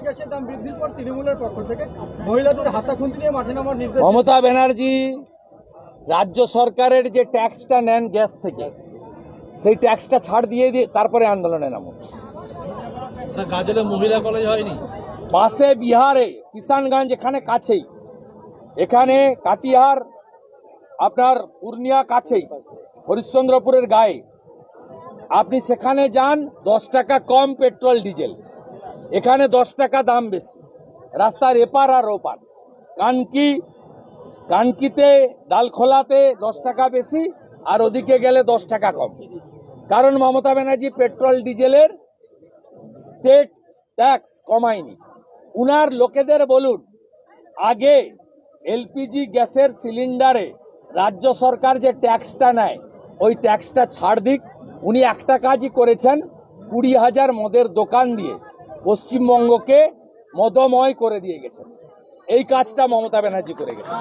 গ্যাসের দাম বৃদ্ধির পর তৃণমূলের পক্ষ থেকে মহিলাদের হাতাখুন্তি নিয়ে মাঠে নামার নির্দেশ। মমতা ব্যানার্জি রাজ্য সরকারের যে ট্যাক্সটা নেন গ্যাস থেকে, সেই ট্যাক্সটা ছাড় দিয়ে তারপরে আন্দোলনে নামো। গাজলে মহিলা কলেজ হয়নি, পাশে বিহারে কিষানগঞ্জ, এখানে কাছেই, এখানে কাটিহার, আপনার পূর্ণিয়া কাছেই, হরিশ্চন্দ্রপুরের গায়ে, আপনি সেখানে যান 10 টাকা কম পেট্রোল ডিজেল, এখানে 10 টাকা দাম বেশি, রাস্তার এপার আর ওপার। কানকিতে ডালখোলাতে 10 টাকা বেশি, আর ওদিকে গেলে 10 টাকা কম। কারণ মমতা ব্যানার্জি পেট্রোল ডিজেলের স্টেট ট্যাক্স কমায়নি। উনার লোকেদের বলুন, আগে এলপিজি গ্যাসের সিলিন্ডারে রাজ্য সরকার যে ট্যাক্সটা নেয়, ওই ট্যাক্সটা ছাড় দিক। উনি একটা কাজই করেছেন, 20,000 মদের দোকান দিয়ে পশ্চিমবঙ্গকে মদময় করে দিয়ে গেছেন। এই কাজটা মমতা ব্যানার্জি করে গেছেন।